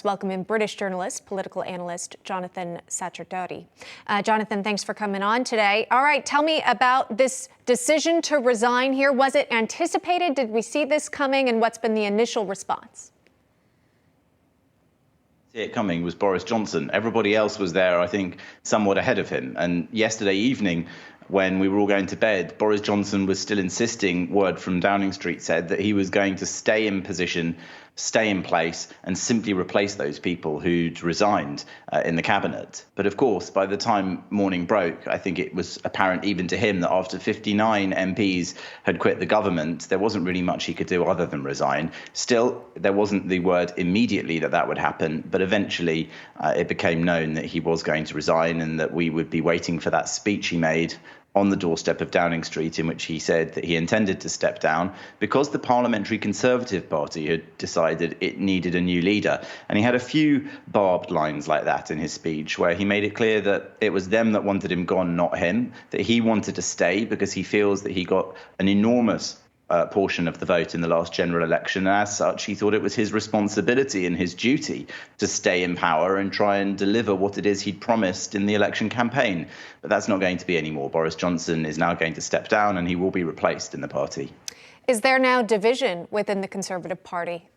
Welcome in British journalist, political analyst Jonathan Sacerdoti. Jonathan, thanks for coming on today. All right, tell me about this decision to resign here. Was it anticipated? Did we see this coming? And what's been the initial response? See it coming was Boris Johnson. Everybody else was there, I think, somewhat ahead of him. And yesterday evening, when we were all going to bed, Boris Johnson was still insisting, word from Downing Street said, that he was going to stay in position, stay in place, and simply replace those people who'd resigned in the cabinet. But of course, by the time morning broke, I think it was apparent even to him that after 59 MPs had quit the government, there wasn't really much he could do other than resign. Still, there wasn't the word immediately that would happen, but eventually it became known that he was going to resign and that we would be waiting for that speech he made on the doorstep of Downing Street, in which he said that he intended to step down because the Parliamentary Conservative Party had decided it needed a new leader. And he had a few barbed lines like that in his speech, where he made it clear that it was them that wanted him gone, not him, that he wanted to stay because he feels that he got an enormous portion of the vote in the last general election. And as such, he thought it was his responsibility and his duty to stay in power and try and deliver what it is he'd promised in the election campaign. But that's not going to be anymore. Boris Johnson is now going to step down and he will be replaced in the party. Is there now division within the Conservative Party?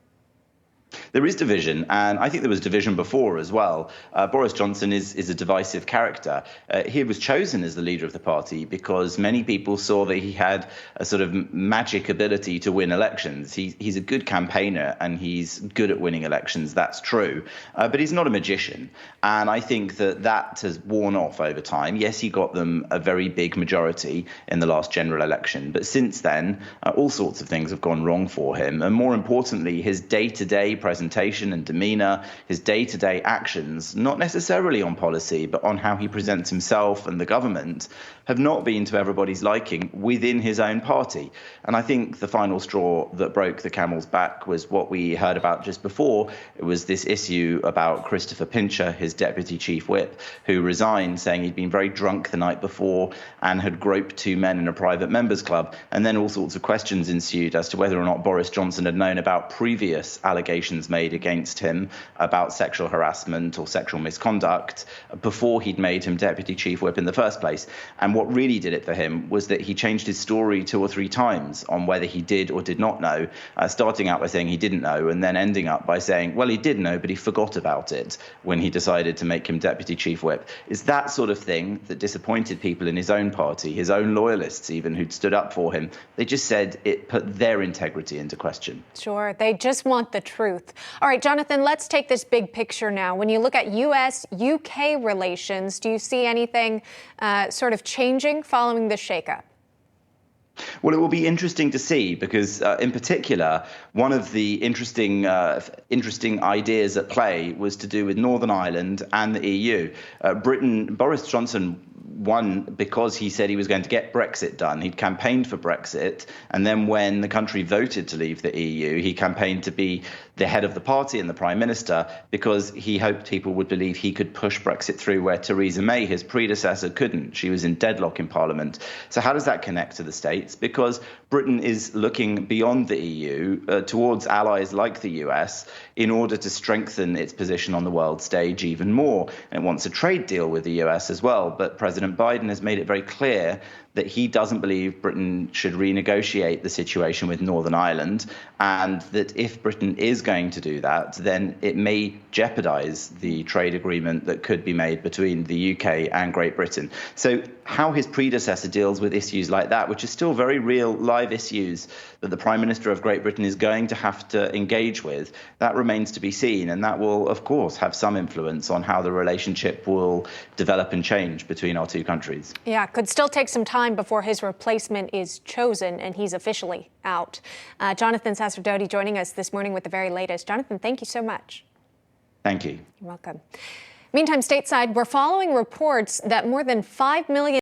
There is division, and I think there was division before as well. Boris Johnson is a divisive character. He was chosen as the leader of the party because many people saw that he had a sort of magic ability to win elections. He's a good campaigner and he's good at winning elections, that's true. But he's not a magician. And I think that has worn off over time. Yes, he got them a very big majority in the last general election. But since then, all sorts of things have gone wrong for him. And more importantly, his day-to-day presentation and demeanor, his day-to-day actions, not necessarily on policy, but on how he presents himself and the government, have not been to everybody's liking within his own party. And I think the final straw that broke the camel's back was what we heard about just before. It was this issue about Christopher Pincher, his deputy chief whip, who resigned, saying he'd been very drunk the night before and had groped two men in a private members club. And then all sorts of questions ensued as to whether or not Boris Johnson had known about previous allegations made against him about sexual harassment or sexual misconduct before he'd made him deputy chief whip in the first place. And what really did it for him was that he changed his story 2 or 3 times on whether he did or did not know, starting out by saying he didn't know and then ending up by saying, well, he did know, but he forgot about it when he decided to make him deputy chief whip. It's that sort of thing that disappointed people in his own party, his own loyalists even, who'd stood up for him. They just said it put their integrity into question. Sure, they just want the truth. All right, Jonathan, let's take this big picture now. When you look at U.S.-UK relations, do you see anything sort of changing following the shakeup? Well, it will be interesting to see because, in particular, one of the interesting ideas at play was to do with Northern Ireland and the EU. Boris Johnson won because he said he was going to get Brexit done. He'd campaigned for Brexit, and then when the country voted to leave the EU, he campaigned to be the head of the party and the prime minister because he hoped people would believe he could push Brexit through where Theresa May, his predecessor, couldn't. She was in deadlock in Parliament. So how does that connect to the States? Because Britain is looking beyond the EU towards allies like the US in order to strengthen its position on the world stage even more. And it wants a trade deal with the US as well. But President Biden has made it very clear that he doesn't believe Britain should renegotiate the situation with Northern Ireland, and that if Britain is going to do that, then it may jeopardize the trade agreement that could be made between the UK and Great Britain. So how his predecessor deals with issues like that, which is still very real, live issues that the Prime Minister of Great Britain is going to have to engage with, that remains to be seen. And that will, of course, have some influence on how the relationship will develop and change between our two countries. Yeah, could still take some time before his replacement is chosen and he's officially out. Jonathan Sacerdoti joining us this morning with the very latest. Jonathan, thank you so much. Thank you. You're welcome. Meantime, stateside, we're following reports that more than 5 million